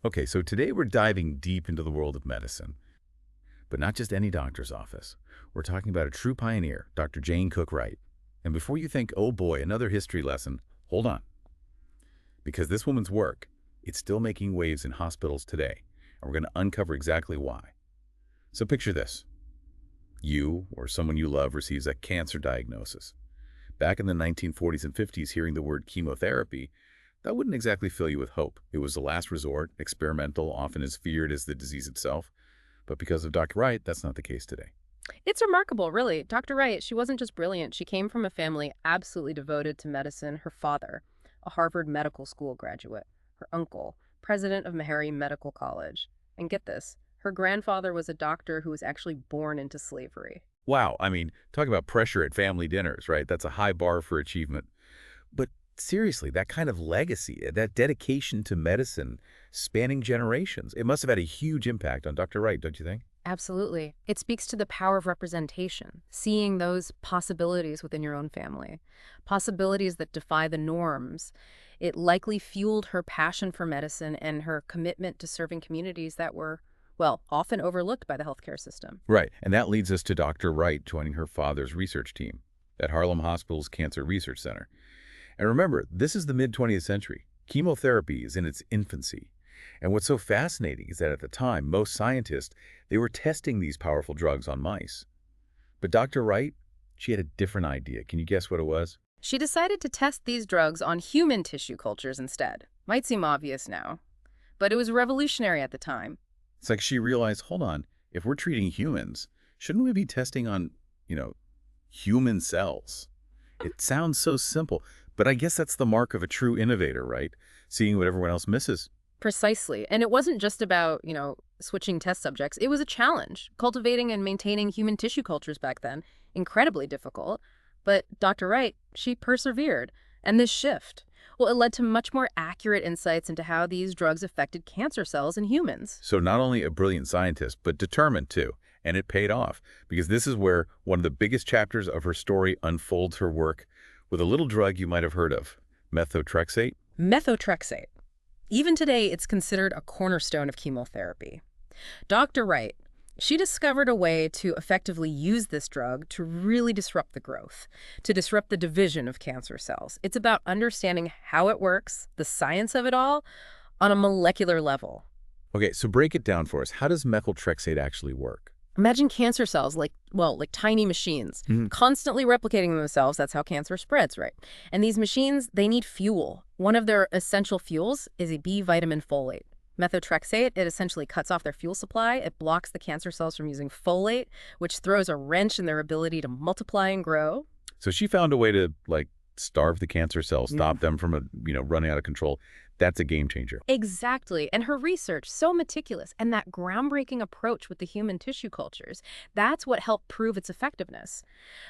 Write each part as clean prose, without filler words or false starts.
Okay, so today we're diving deep into the world of medicine, but not just any doctor's office. We're talking about a true pioneer, Dr. Jane Cook Wright. And before you think, oh boy, another history lesson, hold on. Because this woman's work, it's still making waves in hospitals today, and we're going to uncover exactly why. So picture this. You or someone you love receives a cancer diagnosis. Back in the 1940s and 50s, hearing the word chemotherapy, that wouldn't exactly fill you with hope. It was the last resort, experimental, often as feared as the disease itself. But because of Dr. Wright, that's not the case today. It's remarkable, really. Dr. Wright, she wasn't just brilliant. She came from a family absolutely devoted to medicine. Her father, a Harvard Medical School graduate. Her uncle, president of Meharry Medical College. And get this, her grandfather was a doctor who was actually born into slavery. Wow, I mean, talk about pressure at family dinners, right? That's a high bar for achievement. But seriously, that kind of legacy, that dedication to medicine spanning generations, it must have had a huge impact on Dr. Wright, don't you think? Absolutely. It speaks to the power of representation, seeing those possibilities within your own family, possibilities that defy the norms. It likely fueled her passion for medicine and her commitment to serving communities that were, well, often overlooked by the healthcare system. Right, and that leads us to Dr. Wright joining her father's research team at Harlem Hospital's Cancer Research Center. And remember, this is the mid-20th century. Chemotherapy is in its infancy. And what's so fascinating is that at the time, most scientists, they were testing these powerful drugs on mice. But Dr. Wright, she had a different idea. Can you guess what it was? She decided to test these drugs on human tissue cultures instead. Might seem obvious now, but it was revolutionary at the time. It's like she realized, hold on, if we're treating humans, shouldn't we be testing on, human cells? It sounds so simple, but I guess that's the mark of a true innovator, right? Seeing what everyone else misses. Precisely. And it wasn't just about, switching test subjects. It was a challenge. Cultivating and maintaining human tissue cultures back then, incredibly difficult. But Dr. Wright, she persevered. And this shift, well, it led to much more accurate insights into how these drugs affected cancer cells in humans. So not only a brilliant scientist, but determined too. And it paid off, because this is where one of the biggest chapters of her story unfolds her work with a little drug you might have heard of, methotrexate. Methotrexate. Even today, it's considered a cornerstone of chemotherapy. Dr. Wright, she discovered a way to effectively use this drug to really disrupt the growth, to disrupt the division of cancer cells. It's about understanding how it works, the science of it all, on a molecular level. Okay, so break it down for us. How does methotrexate actually work? Imagine cancer cells like tiny machines, Mhm. constantly replicating themselves. That's how cancer spreads, right? And these machines, they need fuel. One of their essential fuels is a B vitamin folate. Methotrexate, it essentially cuts off their fuel supply. It blocks the cancer cells from using folate, which throws a wrench in their ability to multiply and grow. So she found a way to, starve the cancer cells, stop them from, running out of control. That's a game changer. Exactly. And her research, so meticulous, and that groundbreaking approach with the human tissue cultures, that's what helped prove its effectiveness.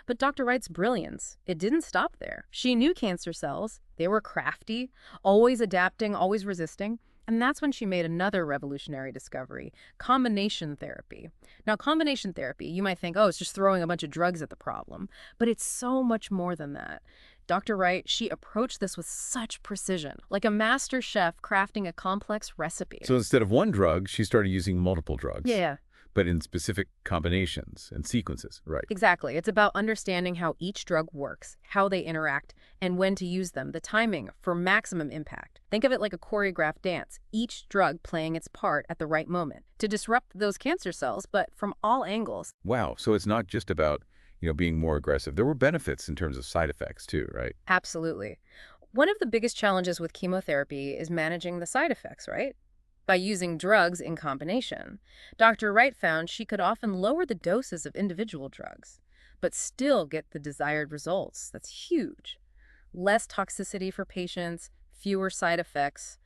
But Dr. Wright's brilliance, it didn't stop there. She knew cancer cells. They were crafty, always adapting, always resisting. And that's when she made another revolutionary discovery, combination therapy. Now, combination therapy, you might think, oh, it's just throwing a bunch of drugs at the problem. But it's so much more than that. Dr. Wright, she approached this with such precision, like a master chef crafting a complex recipe. So instead of one drug, she started using multiple drugs. Yeah, But in specific combinations and sequences, right? exactly. It's about understanding how each drug works, how they interact, and when to use them, the timing for maximum impact. Think of it like a choreographed dance, each drug playing its part at the right moment to disrupt those cancer cells, but from all angles. Wow, so it's not just about, being more aggressive. There were benefits in terms of side effects too, right? Absolutely. One of the biggest challenges with chemotherapy is managing the side effects, right? By using drugs in combination. Dr. Wright found she could often lower the doses of individual drugs, but still get the desired results. That's huge. Less toxicity for patients, fewer side effects.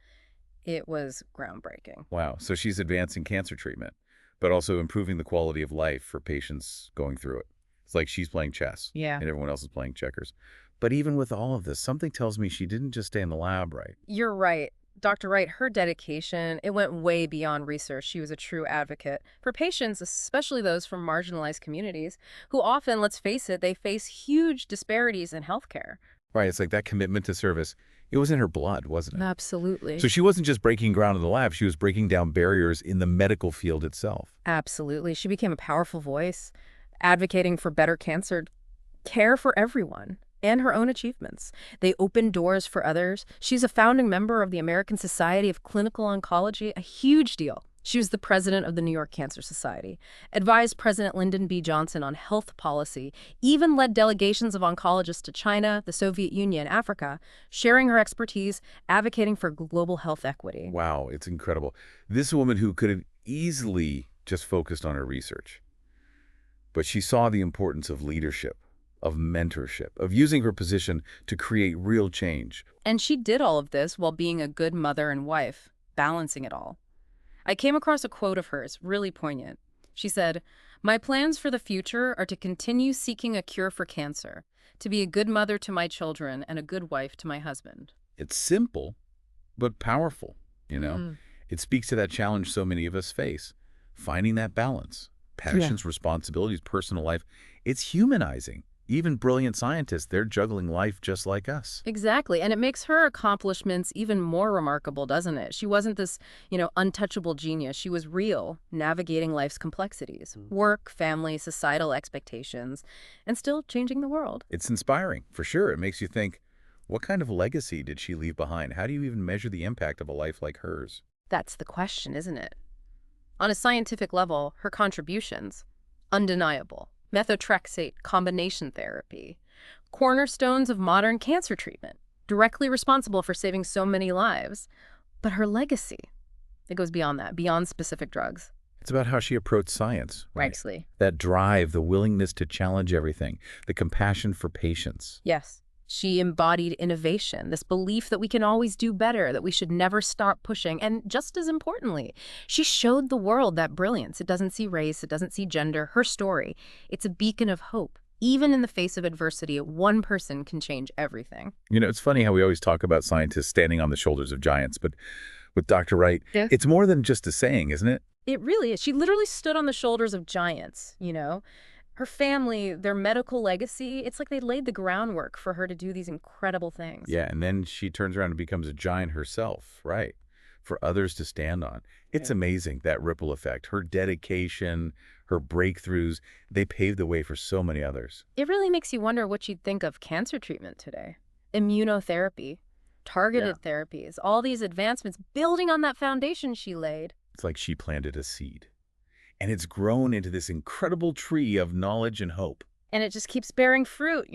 It was groundbreaking. Wow, so she's advancing cancer treatment, but also improving the quality of life for patients going through it. It's like she's playing chess Yeah. and everyone else is playing checkers. But even with all of this, something tells me she didn't just stay in the lab, right? You're right. Dr. Wright, her dedication, it went way beyond research. She was a true advocate for patients, especially those from marginalized communities, who often, let's face it, they face huge disparities in healthcare. Right, it's like that commitment to service. It was in her blood, wasn't it? So Absolutely. she wasn't just breaking ground in the lab, she was breaking down barriers in the medical field itself. Absolutely. She became a powerful voice, advocating for better cancer care for everyone and her own achievements. They opened doors for others. She's a founding member of the American Society of Clinical Oncology, a huge deal. She was the president of the New York Cancer Society, advised President Lyndon B. Johnson on health policy, even led delegations of oncologists to China, the Soviet Union, Africa, sharing her expertise, advocating for global health equity. Wow, it's incredible. This woman who could have easily just focused on her research, but she saw the importance of leadership, of mentorship, of using her position to create real change. And she did all of this while being a good mother and wife, balancing it all. I came across a quote of hers, really poignant. She said, "My plans for the future are to continue seeking a cure for cancer, to be a good mother to my children and a good wife to my husband." It's simple, but powerful, you know? Mm. It speaks to that challenge so many of us face, finding that balance, passions, responsibilities, personal life. It's humanizing. Even brilliant scientists, they're juggling life just like us. Exactly. And it makes her accomplishments even more remarkable, doesn't it? She wasn't this, untouchable genius. She was real, navigating life's complexities, work, family, societal expectations, and still changing the world. It's inspiring, for sure. It makes you think, what kind of legacy did she leave behind? How do you even measure the impact of a life like hers? That's the question, isn't it? On a scientific level, her contributions, undeniable. Methotrexate combination therapy, cornerstones of modern cancer treatment, directly responsible for saving so many lives. But her legacy, it goes beyond that, beyond specific drugs. It's about how she approached science, right? Actually, That drive, the willingness to challenge everything, the compassion for patients. yes. She embodied innovation, this belief that we can always do better, that we should never stop pushing. And just as importantly, she showed the world that brilliance. It doesn't see race, it doesn't see gender. Her story, it's a beacon of hope. Even in the face of adversity, one person can change everything. You know, it's funny how we always talk about scientists standing on the shoulders of giants, but with Dr. Wright, Yeah. it's more than just a saying, isn't it? It really is. She literally stood on the shoulders of giants. Her family, their medical legacy, it's like they laid the groundwork for her to do these incredible things. Yeah, and then she turns around and becomes a giant herself, right? For others to stand on. It's Yeah. amazing, that ripple effect. Her dedication, her breakthroughs, they paved the way for so many others. It really makes you wonder what you'd think of cancer treatment today. Immunotherapy, targeted therapies, all these advancements building on that foundation she laid. It's like she planted a seed. And it's grown into this incredible tree of knowledge and hope. And it just keeps bearing fruit.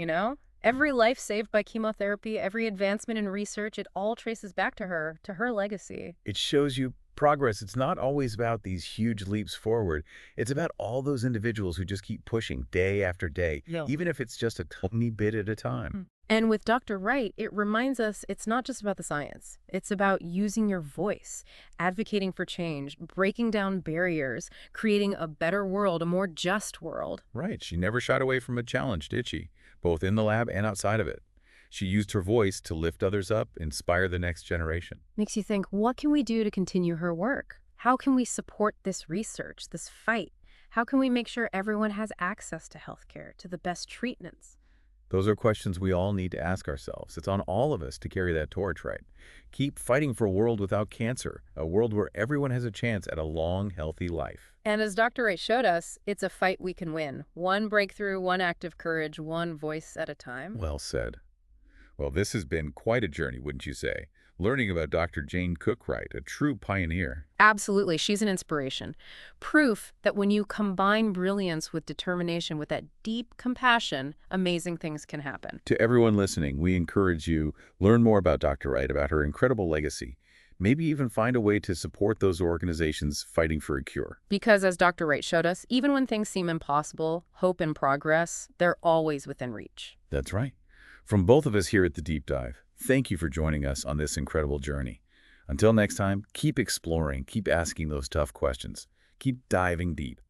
Every life saved by chemotherapy, every advancement in research, it all traces back to her legacy. It shows you progress. It's not always about these huge leaps forward. It's about all those individuals who just keep pushing day after day, Yeah. even if it's just a tiny bit at a time. And with Dr. Wright, it reminds us it's not just about the science. It's about using your voice, advocating for change, breaking down barriers, creating a better world, a more just world. Right. She never shied away from a challenge, did she? Both in the lab and outside of it. She used her voice to lift others up, inspire the next generation. Makes you think, what can we do to continue her work? How can we support this research, this fight? How can we make sure everyone has access to healthcare, to the best treatments? Those are questions we all need to ask ourselves. It's on all of us to carry that torch, right? Keep fighting for a world without cancer, a world where everyone has a chance at a long, healthy life. And as Dr. Wright showed us, it's a fight we can win. One breakthrough, one act of courage, one voice at a time. Well said. Well, this has been quite a journey, wouldn't you say? Learning about Dr. Jane Cook Wright, a true pioneer. Absolutely. She's an inspiration. Proof that when you combine brilliance with determination, with that deep compassion, amazing things can happen. To everyone listening, we encourage you, learn more about Dr. Wright, about her incredible legacy. Maybe even find a way to support those organizations fighting for a cure. Because as Dr. Wright showed us, even when things seem impossible, hope and progress, they're always within reach. That's right. From both of us here at The Deep Dive, thank you for joining us on this incredible journey. Until next time, keep exploring, keep asking those tough questions, keep diving deep.